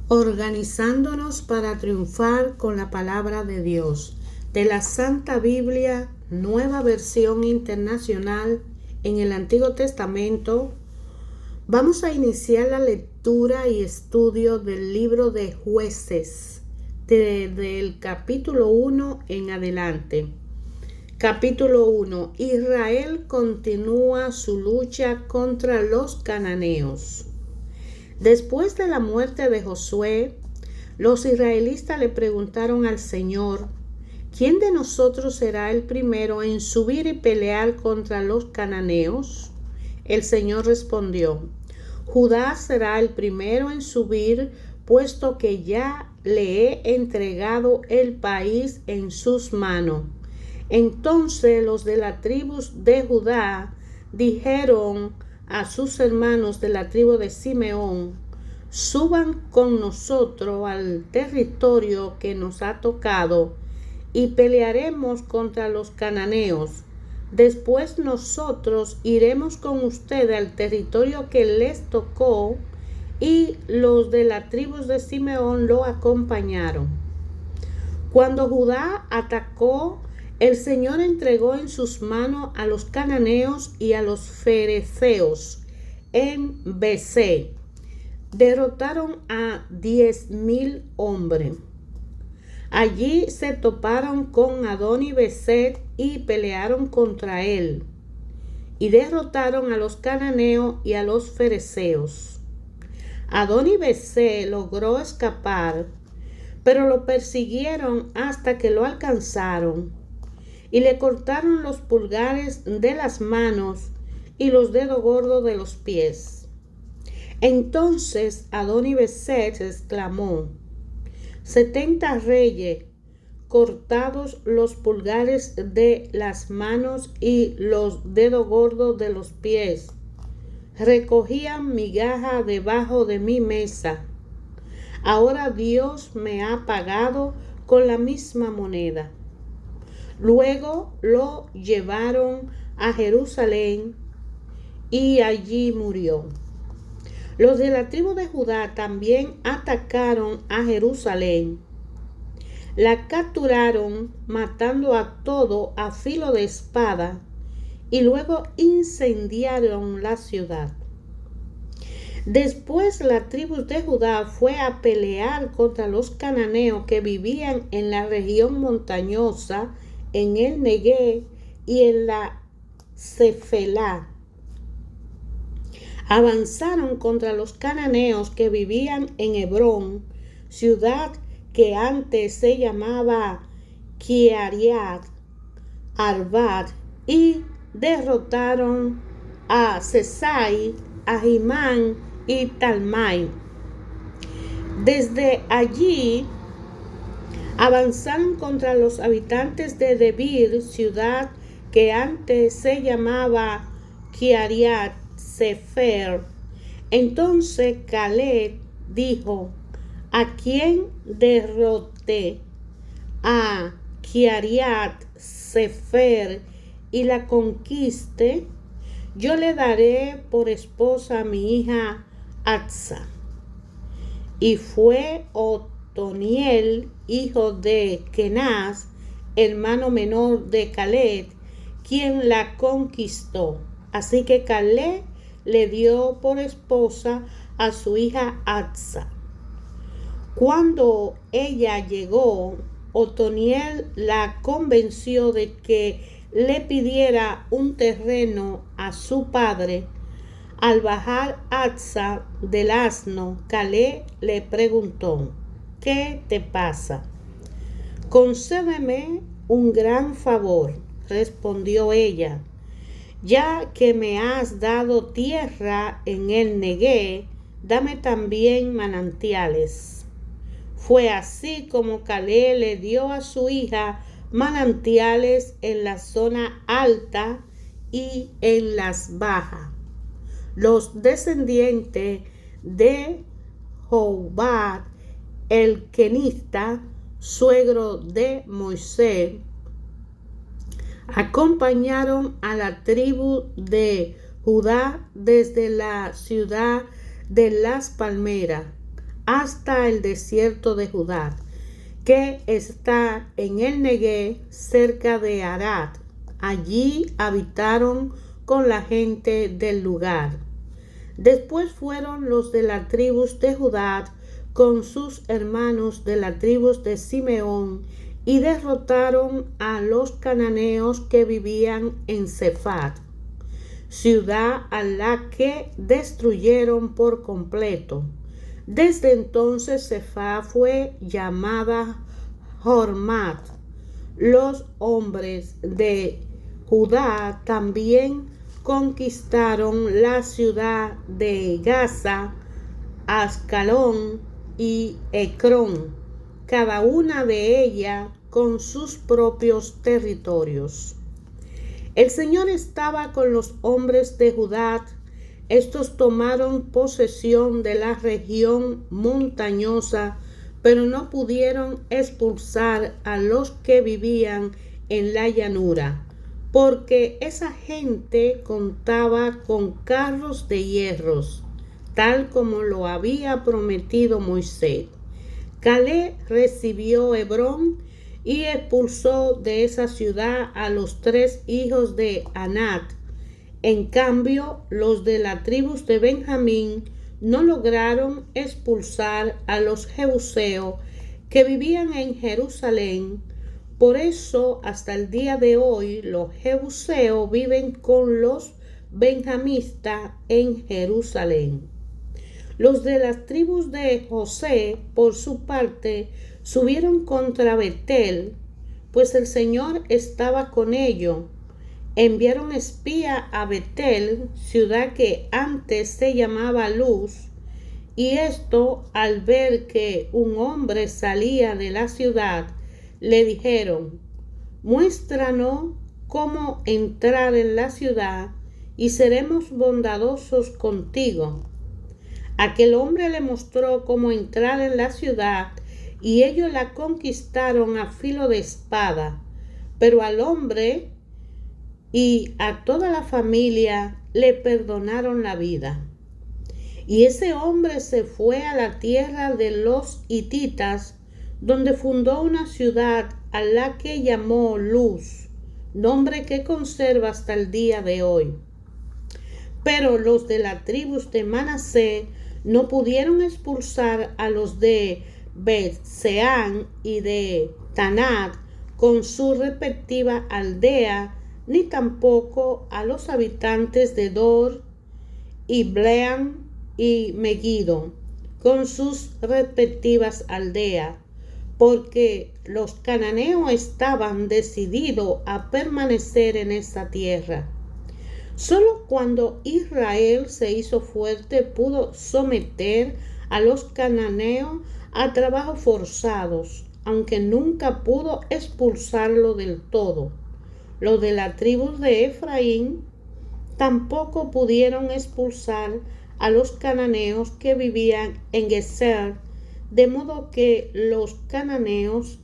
Organizándonos para triunfar con la palabra de Dios, de la Santa Biblia, Nueva Versión Internacional. En el Antiguo Testamento, vamos a iniciar la lectura y estudio del libro de Jueces, desde el capítulo 1 en adelante. Capítulo 1. Israel continúa su lucha contra los cananeos. Después de la muerte de Josué, los israelitas le preguntaron al Señor: ¿quién de nosotros será el primero en subir y pelear contra los cananeos? El Señor respondió: Judá será el primero en subir, puesto que ya le he entregado el país en sus manos. Entonces los de la tribu de Judá dijeron a sus hermanos de la tribu de Simeón: suban con nosotros al territorio que nos ha tocado y pelearemos contra los cananeos. Después nosotros iremos con ustedes al territorio que les tocó. Y los de la tribu de Simeón lo acompañaron. Cuando Judá atacó, el Señor entregó en sus manos a los cananeos y a los fereceos en Besé. Derrotaron a 10,000 hombres. Allí se toparon con Adoni-Beset y pelearon contra él, y derrotaron a los cananeos y a los fereceos. Adoni-Beset logró escapar, pero lo persiguieron hasta que lo alcanzaron y le cortaron los pulgares de las manos y los dedos gordos de los pies. Entonces Adoni-Beset exclamó: 70 reyes, cortados los pulgares de las manos y los dedos gordos de los pies, recogían migaja debajo de mi mesa. Ahora Dios me ha pagado con la misma moneda. Luego lo llevaron a Jerusalén y allí murió. Los de la tribu de Judá también atacaron a Jerusalén. La capturaron, matando a todo a filo de espada, y luego incendiaron la ciudad. Después la tribu de Judá fue a pelear contra los cananeos que vivían en la región montañosa, en el Neguev y en la Cefelá. Avanzaron contra los cananeos que vivían en Hebrón, ciudad que antes se llamaba Kiriat Arbat, y derrotaron a Sesai, a Jimán y Talmai. Desde allí avanzaron contra los habitantes de Debir, ciudad que antes se llamaba Kiriat Sefer. Entonces Caleb dijo: ¿a quién derrote a Kiriat Sefer y la conquiste? Yo le daré por esposa a mi hija Atsa. Y fue Otoniel, hijo de Kenaz, hermano menor de Caleb, quien la conquistó. Así que Caleb le dio por esposa a su hija Atsa. Cuando ella llegó, Otoniel la convenció de que le pidiera un terreno a su padre. Al bajar Atsa del asno, Caleb le preguntó: ¿qué te pasa? Concédeme un gran favor, respondió ella. Ya que me has dado tierra en el Neguev, dame también manantiales. Fue así como Caleb le dio a su hija manantiales en la zona alta y en las bajas. Los descendientes de Jobab el kenita, suegro de Moisés, acompañaron a la tribu de Judá desde la ciudad de las palmeras hasta el desierto de Judá, que está en el Neguev, cerca de Arad. Allí habitaron con la gente del lugar. Después fueron los de la tribu de Judá con sus hermanos de la tribu de Simeón y derrotaron a los cananeos que vivían en Sefat, ciudad a la que destruyeron por completo. Desde entonces Sefat fue llamada Hormat. Los hombres de Judá también conquistaron la ciudad de Gaza, Ascalón y Ecrón, cada una de ellas con sus propios territorios. El Señor estaba con los hombres de Judá. Estos tomaron posesión de la región montañosa, pero no pudieron expulsar a los que vivían en la llanura, porque esa gente contaba con carros de hierros, tal como lo había prometido Moisés. Caleb recibió Hebrón y expulsó de esa ciudad a los 3 hijos de Anac. En cambio, los de la tribu de Benjamín no lograron expulsar a los jebuseos que vivían en Jerusalén. Por eso, hasta el día de hoy, los jebuseos viven con los benjamitas en Jerusalén. Los de las tribus de José, por su parte, subieron contra Betel, pues el Señor estaba con ellos. Enviaron espía a Betel, ciudad que antes se llamaba Luz, y esto, al ver que un hombre salía de la ciudad, le dijeron: muéstranos cómo entrar en la ciudad y seremos bondadosos contigo. Aquel hombre le mostró cómo entrar en la ciudad y ellos la conquistaron a filo de espada, pero al hombre y a toda la familia le perdonaron la vida. Y ese hombre se fue a la tierra de los hititas, donde fundó una ciudad a la que llamó Luz, nombre que conserva hasta el día de hoy. Pero los de la tribu de Manasés no pudieron expulsar a los de Bet-Seán y de Tanat con su respectiva aldea, ni tampoco a los habitantes de Dor, Ibleam y Megiddo con sus respectivas aldeas, porque los cananeos estaban decididos a permanecer en esta tierra. Solo cuando Israel se hizo fuerte pudo someter a los cananeos a trabajos forzados, aunque nunca pudo expulsarlo del todo. Los de la tribu de Efraín tampoco pudieron expulsar a los cananeos que vivían en Geser, de modo que los cananeos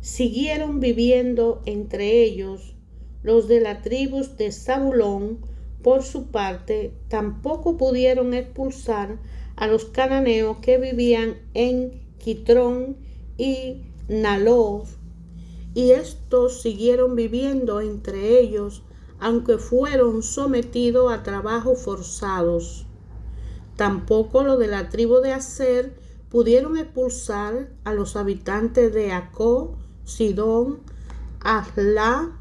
siguieron viviendo entre ellos. Los de la tribu de Zabulón, por su parte, tampoco pudieron expulsar a los cananeos que vivían en Quitrón y Nalós, y estos siguieron viviendo entre ellos, aunque fueron sometidos a trabajos forzados. Tampoco los de la tribu de Aser pudieron expulsar a los habitantes de Acó, Sidón, Ahlá,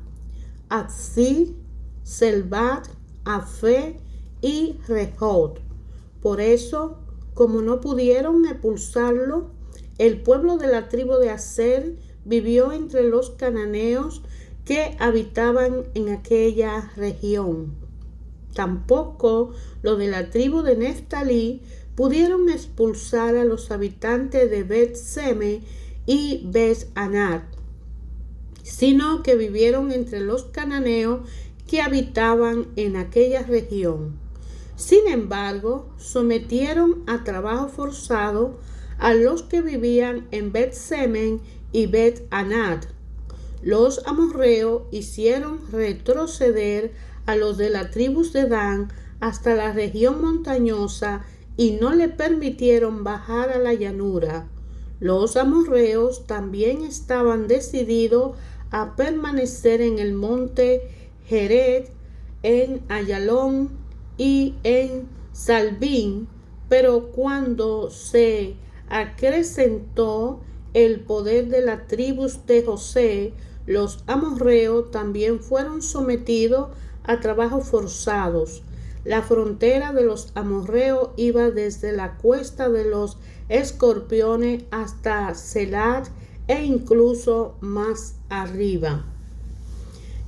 Atzí, Selbat, Afé y Rehot. Por eso, como no pudieron expulsarlo, el pueblo de la tribu de Aser vivió entre los cananeos que habitaban en aquella región. Tampoco los de la tribu de Neftalí pudieron expulsar a los habitantes de Bet-Seme y Bet-Anat, sino que vivieron entre los cananeos que habitaban en aquella región. Sin embargo, sometieron a trabajo forzado a los que vivían en Bet-Semen y Bet-Anat. Los amorreos hicieron retroceder a los de la tribu de Dan hasta la región montañosa y no le permitieron bajar a la llanura. Los amorreos también estaban decididos a permanecer en el monte Gered, en Ayalón y en Salbín, pero cuando se acrecentó el poder de las tribus de José, los amorreos también fueron sometidos a trabajos forzados. La frontera de los amorreos iba desde la cuesta de los Escorpiones hasta Selat e incluso más arriba.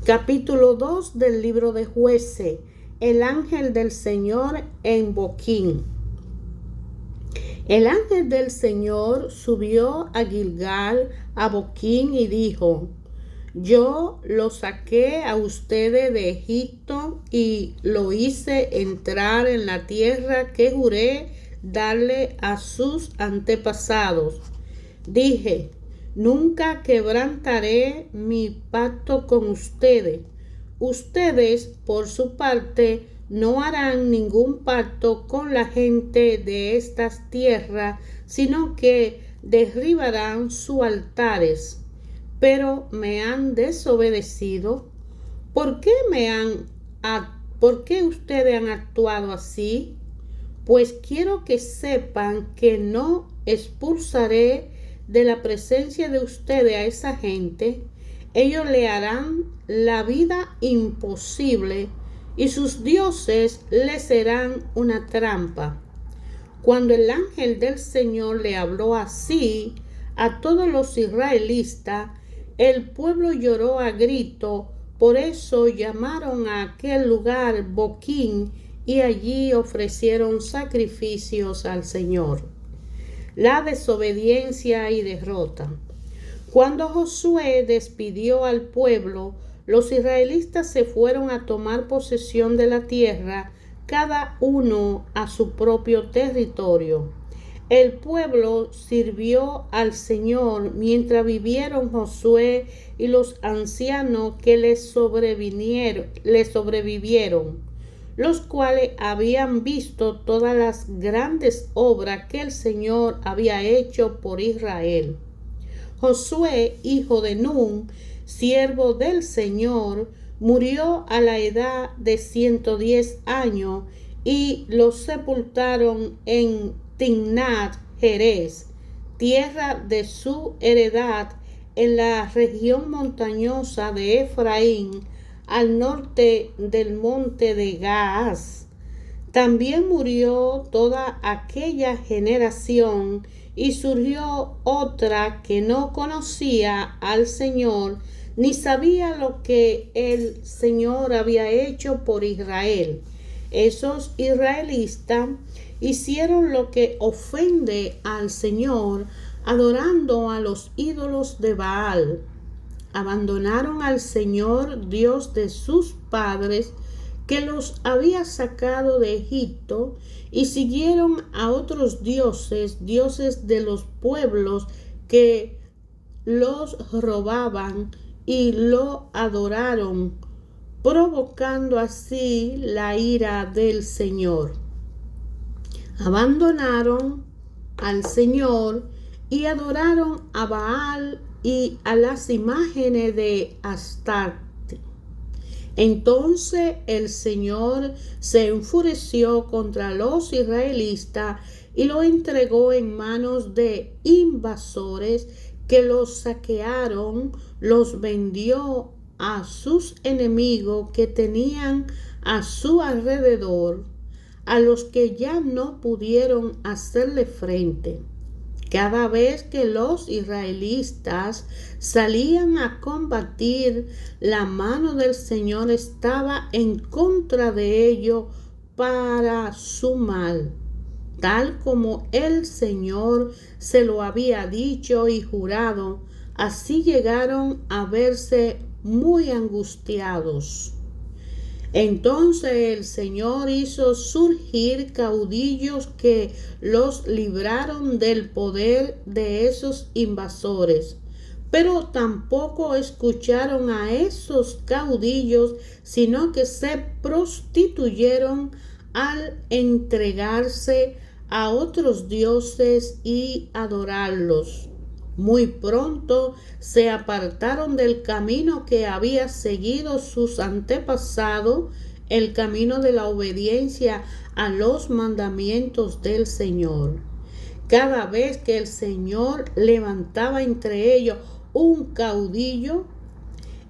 Capítulo 2 del libro de Jueces. El ángel del Señor en Boquín. El ángel del Señor subió a Gilgal, a Boquín, y dijo: Yo lo saqué a ustedes de Egipto y lo hice entrar en la tierra que juré darle a sus antepasados. Dije: Nunca quebrantaré mi pacto con ustedes. Ustedes, por su parte, no harán ningún pacto con la gente de estas tierras, sino que derribarán sus altares. Pero me han desobedecido. ¿Por qué ustedes han actuado así? Pues quiero que sepan que no expulsaré de la presencia de ustedes a esa gente. Ellos le harán la vida imposible y sus dioses le serán una trampa. Cuando el ángel del Señor le habló así a todos los israelitas, el pueblo lloró a grito. Por eso llamaron a aquel lugar Boquín y allí ofrecieron sacrificios al Señor. La desobediencia y derrota. Cuando Josué despidió al pueblo, los israelitas se fueron a tomar posesión de la tierra, cada uno a su propio territorio. El pueblo sirvió al Señor mientras vivieron Josué y los ancianos que le sobrevivieron, los cuales habían visto todas las grandes obras que el Señor había hecho por Israel. Josué, hijo de Nun, siervo del Señor, murió a la edad de 110 años y lo sepultaron en Timnat Jerez, tierra de su heredad, en la región montañosa de Efraín, al norte del monte de Gaas. También murió toda aquella generación y surgió otra que no conocía al Señor ni sabía lo que el Señor había hecho por Israel. Esos israelitas hicieron lo que ofende al Señor, adorando a los ídolos de Baal. Abandonaron al Señor, Dios de sus padres, que los había sacado de Egipto, y siguieron a otros dioses, dioses de los pueblos que los robaban, y lo adoraron, provocando así la ira del Señor. Abandonaron al Señor y adoraron a Baal y a las imágenes de Astarte. Entonces el Señor se enfureció contra los israelitas y lo entregó en manos de invasores que los saquearon, los vendió a sus enemigos que tenían a su alrededor, a los que ya no pudieron hacerle frente. Cada vez que los israelitas salían a combatir, la mano del Señor estaba en contra de ellos para su mal, tal como el Señor se lo había dicho y jurado. Así llegaron a verse muy angustiados. Entonces el Señor hizo surgir caudillos que los libraron del poder de esos invasores. Pero tampoco escucharon a esos caudillos, sino que se prostituyeron al entregarse a otros dioses y adorarlos. Muy pronto se apartaron del camino que había seguido sus antepasados, el camino de la obediencia a los mandamientos del Señor. Cada vez que el Señor levantaba entre ellos un caudillo,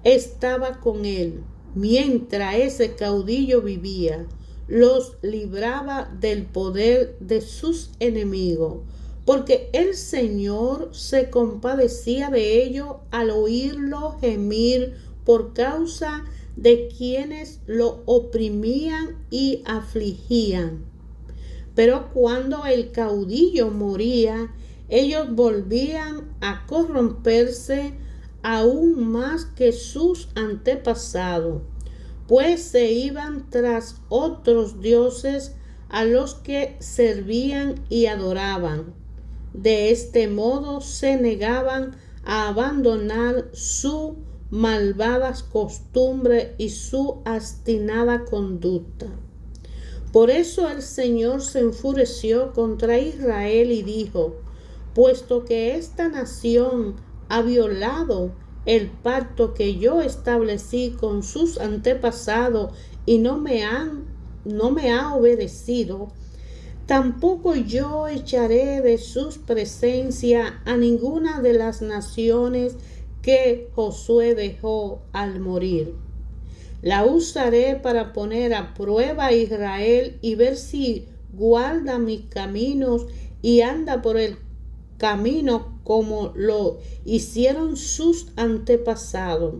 estaba con él. Mientras ese caudillo vivía, los libraba del poder de sus enemigos, porque el Señor se compadecía de ellos al oírlo gemir por causa de quienes lo oprimían y afligían. Pero cuando el caudillo moría, ellos volvían a corromperse aún más que sus antepasados, pues se iban tras otros dioses a los que servían y adoraban. De este modo se negaban a abandonar su malvadas costumbres y su obstinada conducta. Por eso el Señor se enfureció contra Israel y dijo: puesto que esta nación ha violado el pacto que yo establecí con sus antepasados y no me ha obedecido, tampoco yo echaré de sus presencia a ninguna de las naciones que Josué dejó al morir. La usaré para poner a prueba a Israel y ver si guarda mis caminos y anda por el camino como lo hicieron sus antepasados.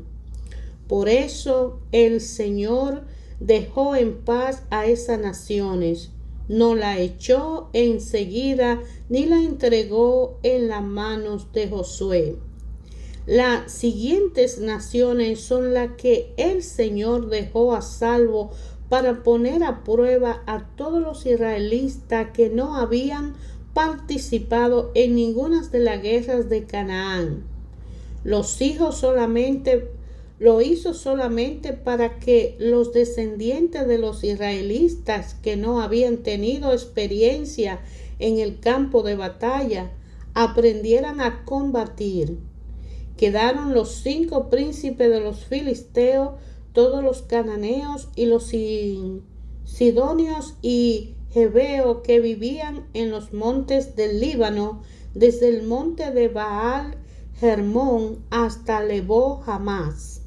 Por eso el Señor dejó en paz a esas naciones, no la echó enseguida ni la entregó en las manos de Josué. Las siguientes naciones son las que el Señor dejó a salvo para poner a prueba a todos los israelitas que no habían participado en ninguna de las guerras de Canaán. Lo hizo solamente para que los descendientes de los israelitas que no habían tenido experiencia en el campo de batalla aprendieran a combatir. Quedaron los 5 príncipes de los filisteos, todos los cananeos y los sidonios y jebeos que vivían en los montes del Líbano, desde el monte de Baal Hermón hasta Lebo Jamás.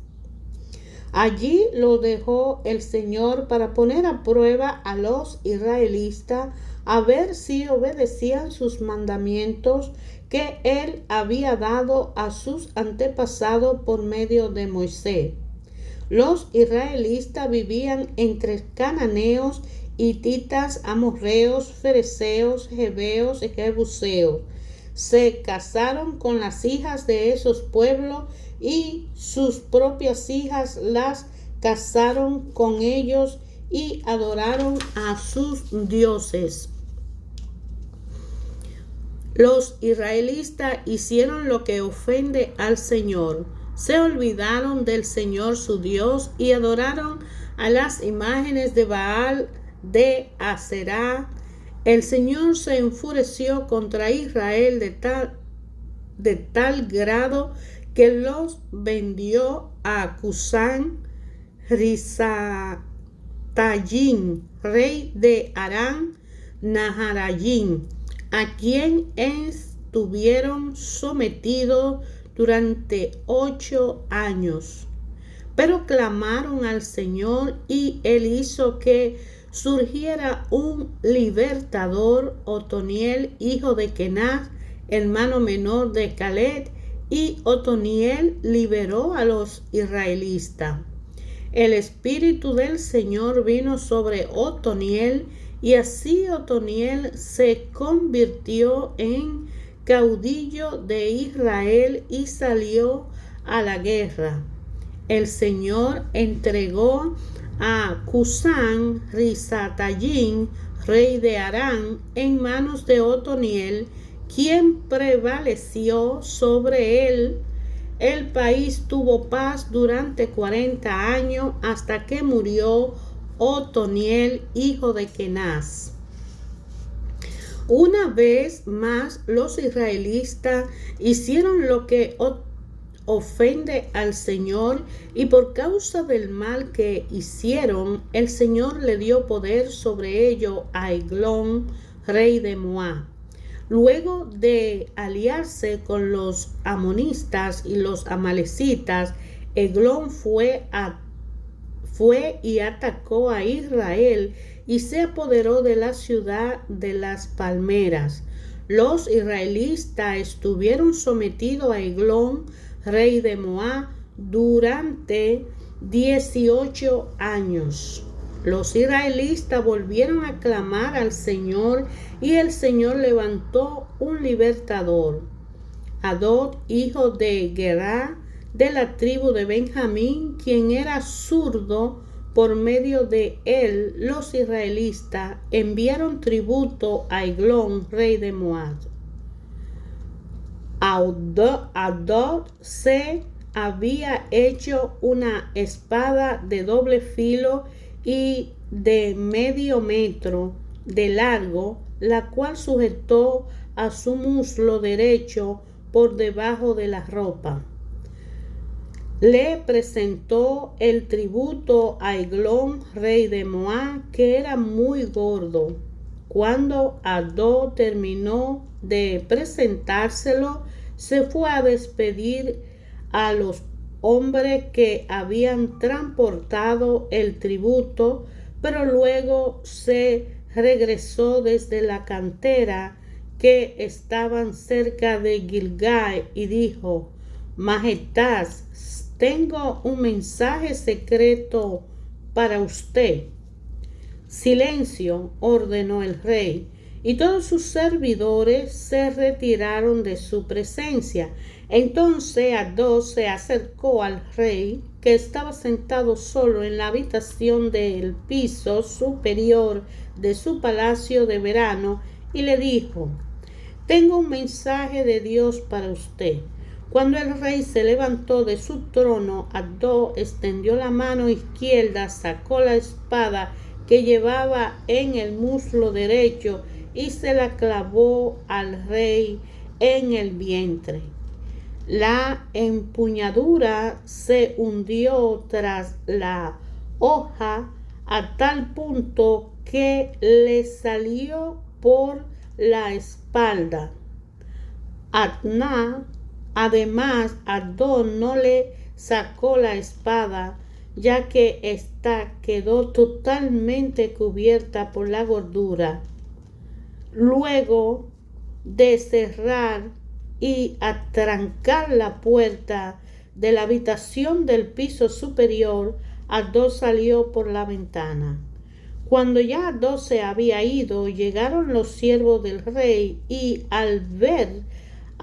Allí lo dejó el Señor para poner a prueba a los israelitas, a ver si obedecían sus mandamientos que él había dado a sus antepasados por medio de Moisés. Los israelitas vivían entre cananeos, hititas, amorreos, fereceos, jebeos y jebuseos. Se casaron con las hijas de esos pueblos y sus propias hijas las casaron con ellos y adoraron a sus dioses. Los israelitas hicieron lo que ofende al Señor. Se olvidaron del Señor su Dios y adoraron a las imágenes de Baal de Aserá. El Señor se enfureció contra Israel de tal grado que los vendió a Cusán Risatayim, rey de Aram Naharayim, a quien estuvieron sometidos durante 8 años. Pero clamaron al Señor y él hizo que surgiera un libertador, Otoniel, hijo de Kenaz, hermano menor de Caleb, y Otoniel liberó a los israelitas. El espíritu del Señor vino sobre Otoniel, y así Otoniel se convirtió en caudillo de Israel y salió a la guerra. El Señor entregó a Cusán Risatayim, rey de Aram, en manos de Otoniel, quien prevaleció sobre él. El país tuvo paz durante 40 años hasta que murió Otoniel, hijo de Kenaz. Una vez más los israelitas hicieron lo que ofende al Señor, y por causa del mal que hicieron, el Señor le dio poder sobre ellos a Eglón, rey de Moab. Luego de aliarse con los amonistas y los amalecitas, Eglón fue y atacó a Israel y se apoderó de la ciudad de las palmeras. Los israelitas estuvieron sometidos a Eglón, rey de Moab, durante 18 años. Los israelitas volvieron a clamar al Señor y el Señor levantó un libertador, Adad, hijo de Gera, de la tribu de Benjamín, quien era zurdo. Por medio de él, los israelitas enviaron tributo a Eglón, rey de Moab. Adad se había hecho una espada de doble filo y de medio metro de largo, la cual sujetó a su muslo derecho por debajo de la ropa. Le presentó el tributo a Eglón, rey de Moab, que era muy gordo. Cuando Adad terminó de presentárselo, se fue a despedir a los hombres que habían transportado el tributo, pero luego se regresó desde la cantera que estaban cerca de Gilgal y dijo: Majestad, tengo un mensaje secreto para usted. Silencio, ordenó el rey, y todos sus servidores se retiraron de su presencia. Entonces Adad se acercó al rey, que estaba sentado solo en la habitación del piso superior de su palacio de verano, y le dijo: Tengo un mensaje de Dios para usted. Cuando el rey se levantó de su trono, Adad extendió la mano izquierda, sacó la espada que llevaba en el muslo derecho y se la clavó al rey en el vientre. La empuñadura se hundió tras la hoja a tal punto que le salió por la espalda. Además, Adad no le sacó la espada, ya que ésta quedó totalmente cubierta por la gordura. Luego de cerrar y atrancar la puerta de la habitación del piso superior, Adad salió por la ventana. Cuando ya Adad se había ido, llegaron los siervos del rey y, al ver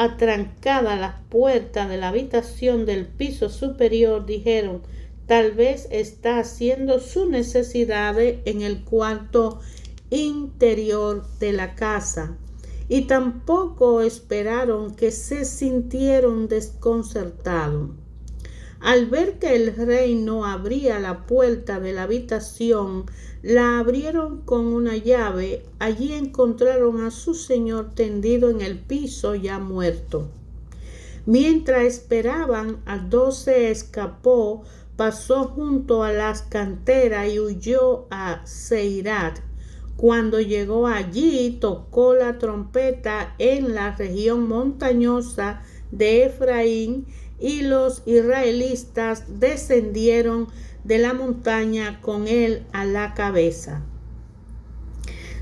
atrancada la puerta de la habitación del piso superior, dijeron: Tal vez está haciendo sus necesidades en el cuarto interior de la casa. Y tampoco esperaron que se sintieron desconcertados. Al ver que el rey no abría la puerta de la habitación, la abrieron con una llave. Allí encontraron a su señor tendido en el piso, ya muerto. Mientras esperaban, Adad se escapó, pasó junto a las canteras y huyó a Seirat. Cuando llegó allí, tocó la trompeta en la región montañosa de Efraín, y los israelitas descendieron de la montaña con él a la cabeza.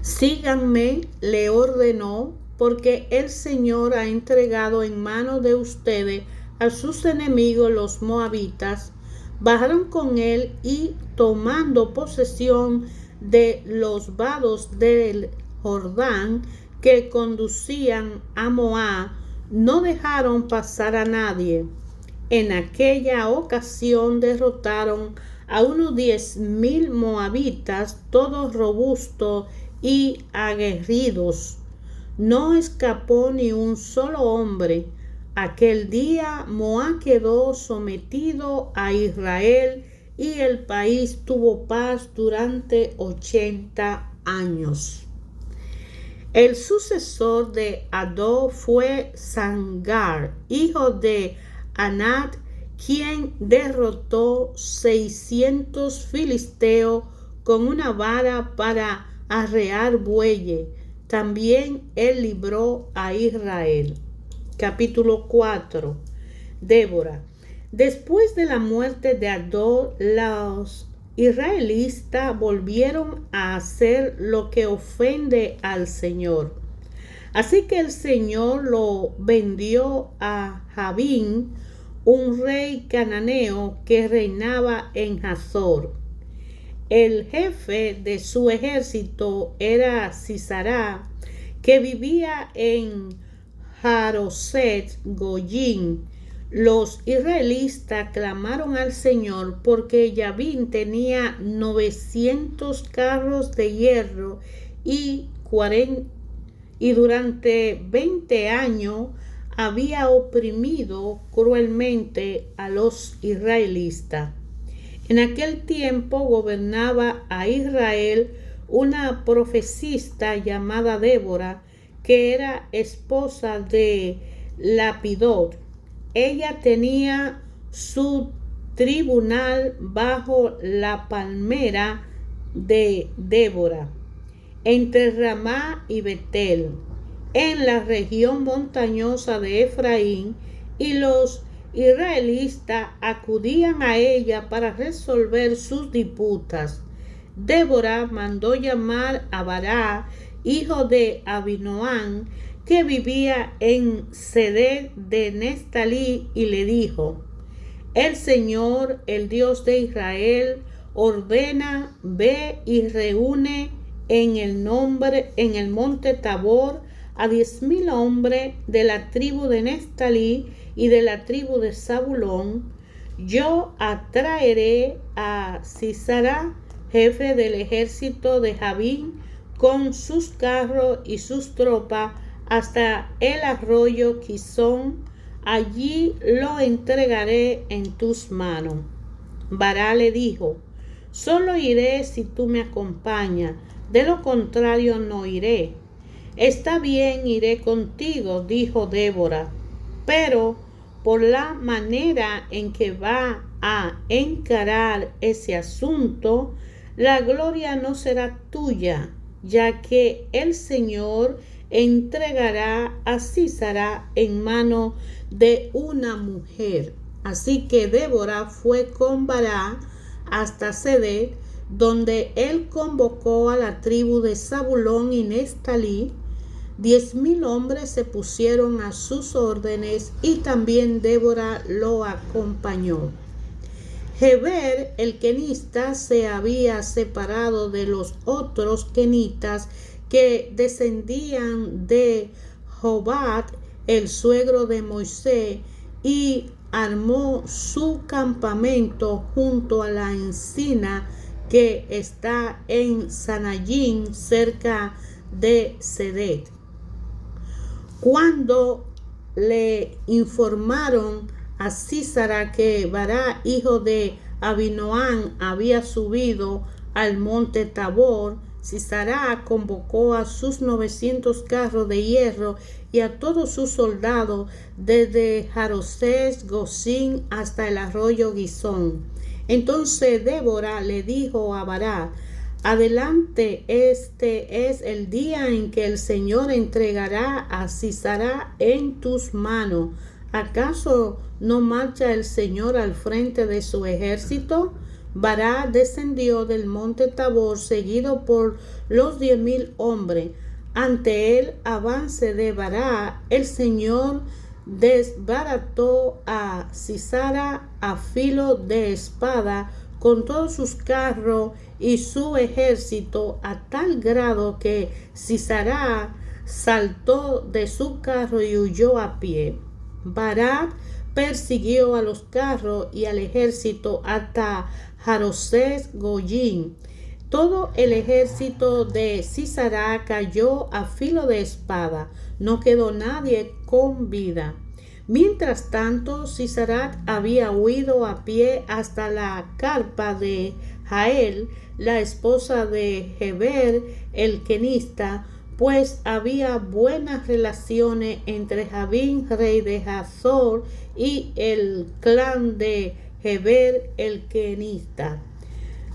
Síganme, le ordenó, porque el Señor ha entregado en manos de ustedes a sus enemigos los moabitas. Bajaron con él y, tomando posesión de los vados del Jordán que conducían a Moab, no dejaron pasar a nadie. En aquella ocasión derrotaron a unos 10,000 moabitas, todos robustos y aguerridos. No escapó ni un solo hombre. Aquel día Moab quedó sometido a Israel y el país tuvo paz durante 80 años. El sucesor de Adó fue Sangar, hijo de Anat, quien derrotó 600 filisteos con una vara para arrear bueyes. También él libró a Israel. Capítulo 4. Débora. Después de la muerte de Adó, los israelitas volvieron a hacer lo que ofende al Señor. Así que el Señor lo vendió a Jabín, un rey cananeo que reinaba en Hazor. El jefe de su ejército era Sisará, que vivía en Haroset Goyim. Los israelitas clamaron al Señor porque Jabín tenía 900 carros de hierro y durante 20 años había oprimido cruelmente a los israelitas. En aquel tiempo gobernaba a Israel una profetisa llamada Débora, que era esposa de Lapidot. Ella tenía su tribunal bajo la palmera de Débora, entre Ramá y Betel, en la región montañosa de Efraín, y los israelitas acudían a ella para resolver sus disputas. Débora mandó llamar a Bará, hijo de Abinoam, que vivía en Seded de Neftalí, y le dijo: el Señor, el Dios de Israel, ordena: ve y reúne en el monte Tabor a 10,000 hombres de la tribu de Neftalí y de la tribu de Zabulón. Yo atraeré a Sisara, jefe del ejército de Jabín, con sus carros y sus tropas, hasta el arroyo Quizón. Allí lo entregaré en tus manos. Bará le dijo: solo iré si tú me acompañas, de lo contrario no iré. Está bien, iré contigo, dijo Débora, pero por la manera en que va a encarar ese asunto, la gloria no será tuya, ya que el Señor entregará a Sisara en mano de una mujer. Así que Débora fue con Bará hasta Seded, donde él convocó a la tribu de Zabulón y Neftalí. 10,000 hombres se pusieron a sus órdenes, y también Débora lo acompañó. Heber, el kenista, se había separado de los otros kenitas que descendían de Jobat, el suegro de Moisés, y armó su campamento junto a la encina que está en Sanayim, cerca de Seded. Cuando le informaron a Sisara que Bará, hijo de Abinoam, había subido al monte Tabor, Sisara convocó a sus 900 carros de hierro y a todos sus soldados desde Haroset Goyim hasta el arroyo Gizón. Entonces Débora le dijo a Bará: adelante, este es el día en que el Señor entregará a Sisara en tus manos. ¿Acaso no marcha el Señor al frente de su ejército? Bará descendió del monte Tabor seguido por los 10,000 hombres. Ante el avance de Bará, el Señor desbarató a Sisara a filo de espada con todos sus carros y su ejército, a tal grado que Sisara saltó de su carro y huyó a pie. Bará persiguió a los carros y al ejército hasta Haroset Goyim. Todo el ejército de Sisara cayó a filo de espada, no quedó nadie con vida. Mientras tanto, Sisara había huido a pie hasta la carpa de Jael, la esposa de Heber el kenista, pues había buenas relaciones entre Jabín, rey de Hazor, y el clan de Heber el kenita.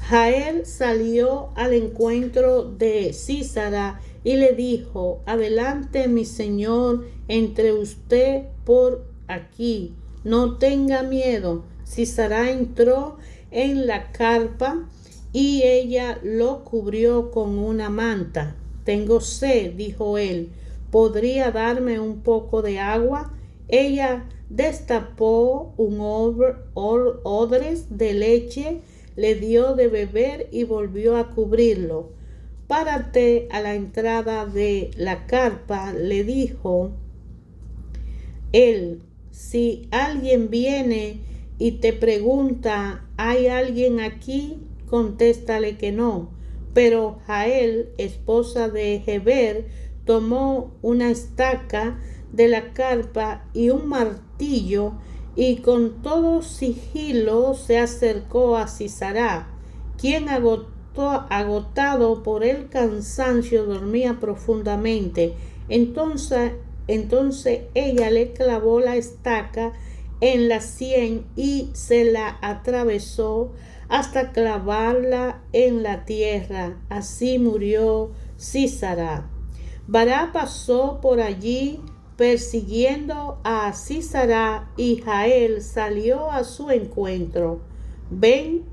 Jael salió al encuentro de Sísara y le dijo: adelante, mi señor, entre usted por aquí, no tenga miedo. Sísara entró en la carpa y ella lo cubrió con una manta. Tengo sed, dijo él, ¿podría darme un poco de agua? Ella destapó un odres de leche, le dio de beber y volvió a cubrirlo. Párate a la entrada de la carpa, le dijo él. Si alguien viene y te pregunta: ¿hay alguien aquí?, contéstale que no. Pero Jael, esposa de Heber, tomó una estaca de la carpa y un martillo, y con todo sigilo se acercó a Sísara, quien agotado por el cansancio dormía profundamente. Entonces ella le clavó la estaca en la sien y se la atravesó hasta clavarla en la tierra. Así murió Sísara. Bará pasó por allí persiguiendo a Sísara, y Jael salió a su encuentro. Ven,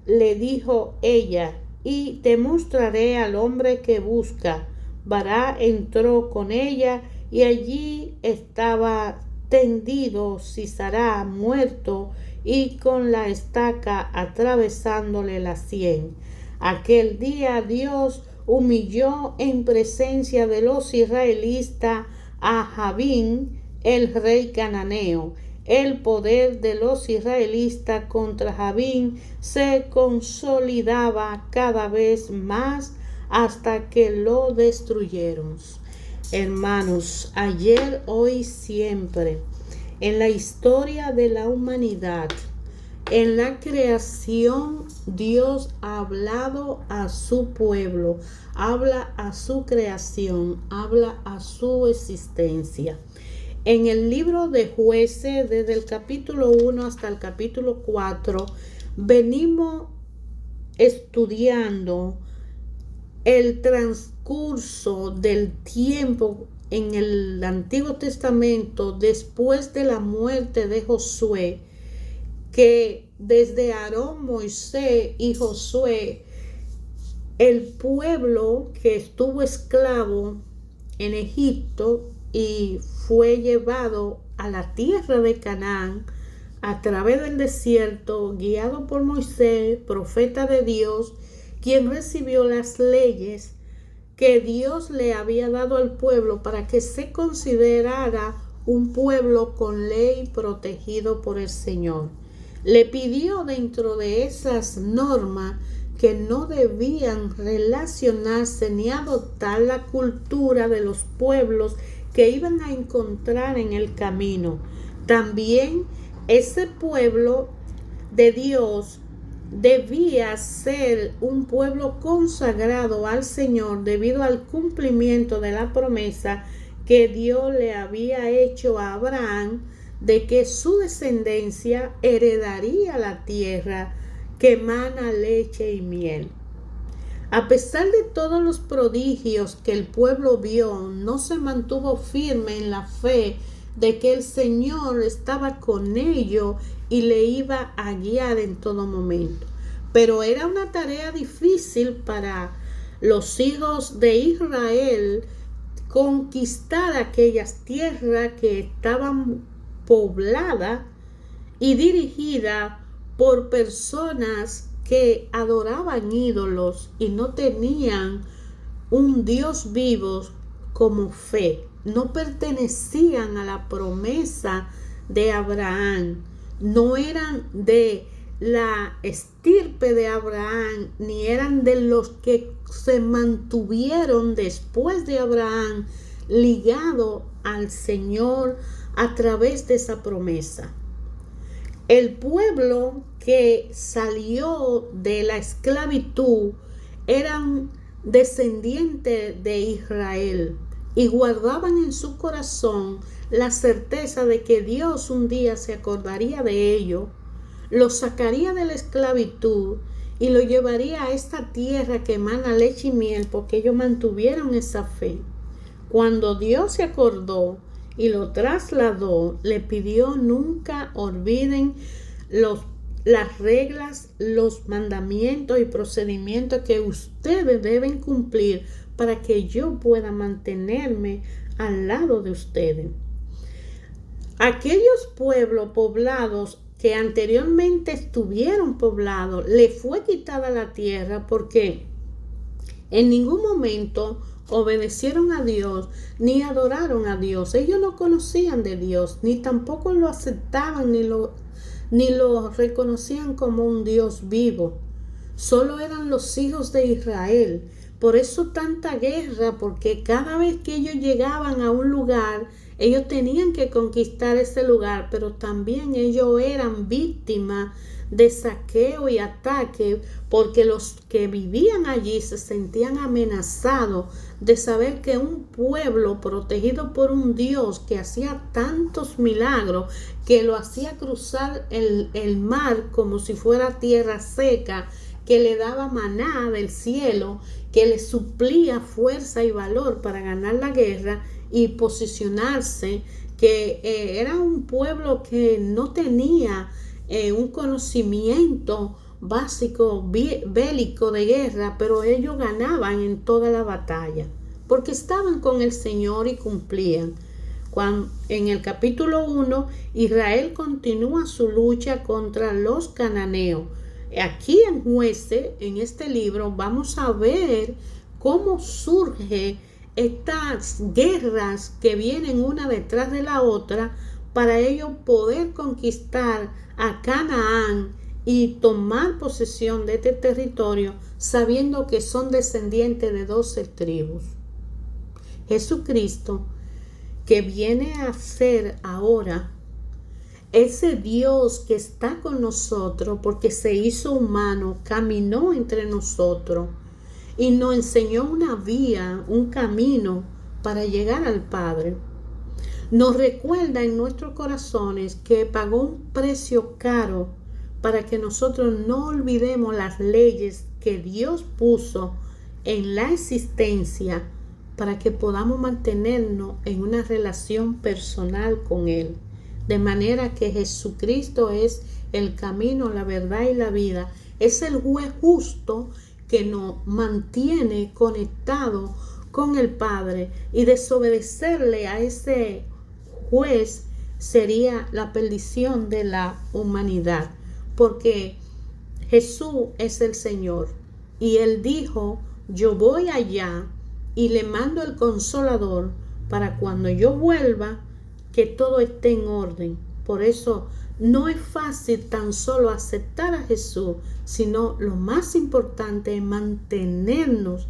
le dijo ella, y te mostraré al hombre que busca. Bará entró con ella, y allí estaba tendido Sísara muerto y con la estaca atravesándole la sien. Aquel día Dios humilló en presencia de los israelitas a Jabín, el rey cananeo. El poder de los israelitas contra Jabín se consolidaba cada vez más hasta que lo destruyeron. Hermanos, ayer, hoy, siempre, en la historia de la humanidad, en la creación, Dios ha hablado a su pueblo, habla a su creación, habla a su existencia. En el libro de Jueces, desde el capítulo 1 hasta el capítulo 4, venimos estudiando el transcurso del tiempo en el Antiguo Testamento después de la muerte de Josué, que desde Aarón, Moisés y Josué, el pueblo que estuvo esclavo en Egipto y fue llevado a la tierra de Canaán a través del desierto, guiado por Moisés, profeta de Dios, quien recibió las leyes que Dios le había dado al pueblo para que se considerara un pueblo con ley, protegido por el Señor. Le pidió dentro de esas normas que no debían relacionarse ni adoptar la cultura de los pueblos que iban a encontrar en el camino. También ese pueblo de Dios debía ser un pueblo consagrado al Señor debido al cumplimiento de la promesa que Dios le había hecho a Abraham de que su descendencia heredaría la tierra que emana leche y miel. A pesar de todos los prodigios que el pueblo vio, no se mantuvo firme en la fe de que el Señor estaba con ellos y le iba a guiar en todo momento. Pero era una tarea difícil para los hijos de Israel conquistar aquellas tierras que estaban pobladas y dirigidas por personas que adoraban ídolos y no tenían un Dios vivo como fe. No pertenecían a la promesa de Abraham, no eran de la estirpe de Abraham, ni eran de los que se mantuvieron después de Abraham ligados al Señor a través de esa promesa. El pueblo que salió de la esclavitud eran descendientes de Israel, y guardaban en su corazón la certeza de que Dios un día se acordaría de ellos, los sacaría de la esclavitud y lo llevaría a esta tierra que emana leche y miel, porque ellos mantuvieron esa fe. Cuando Dios se acordó y lo trasladó, le pidió: nunca olviden las reglas, los mandamientos y procedimientos que ustedes deben cumplir para que yo pueda mantenerme al lado de ustedes. Aquellos pueblos poblados que anteriormente estuvieron poblados, le fue quitada la tierra porque en ningún momento obedecieron a Dios ni adoraron a Dios. Ellos no conocían de Dios, ni tampoco lo aceptaban, ni lo reconocían como un Dios vivo. Solo eran los hijos de Israel. Por eso tanta guerra, porque cada vez que ellos llegaban a un lugar, ellos tenían que conquistar ese lugar, pero también ellos eran víctimas de saqueo y ataque, porque los que vivían allí se sentían amenazados de saber que un pueblo protegido por un Dios que hacía tantos milagros, que lo hacía cruzar el mar como si fuera tierra seca, que le daba maná del cielo, que le suplía fuerza y valor para ganar la guerra y posicionarse, que era un pueblo que no tenía un conocimiento básico bélico de guerra, pero ellos ganaban en toda la batalla, porque estaban con el Señor y cumplían. Cuando, en el capítulo 1, Israel continúa su lucha contra los cananeos. Aquí en Jueces, en este libro, vamos a ver cómo surge estas guerras que vienen una detrás de la otra para ellos poder conquistar a Canaán y tomar posesión de este territorio, sabiendo que son descendientes de 12 tribus. Jesucristo, que viene a ser ahora ese Dios que está con nosotros porque se hizo humano, caminó entre nosotros y nos enseñó una vía, un camino para llegar al Padre. Nos recuerda en nuestros corazones que pagó un precio caro para que nosotros no olvidemos las leyes que Dios puso en la existencia para que podamos mantenernos en una relación personal con Él. De manera que Jesucristo es el camino, la verdad y la vida. Es el juez justo que nos mantiene conectados con el Padre. Y desobedecerle a ese juez sería la perdición de la humanidad. Porque Jesús es el Señor. Y Él dijo: yo voy allá y le mando el Consolador para cuando yo vuelva, que todo esté en orden. Por eso no es fácil tan solo aceptar a Jesús, sino lo más importante es mantenernos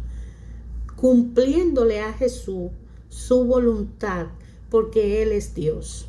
cumpliéndole a Jesús su voluntad, porque Él es Dios.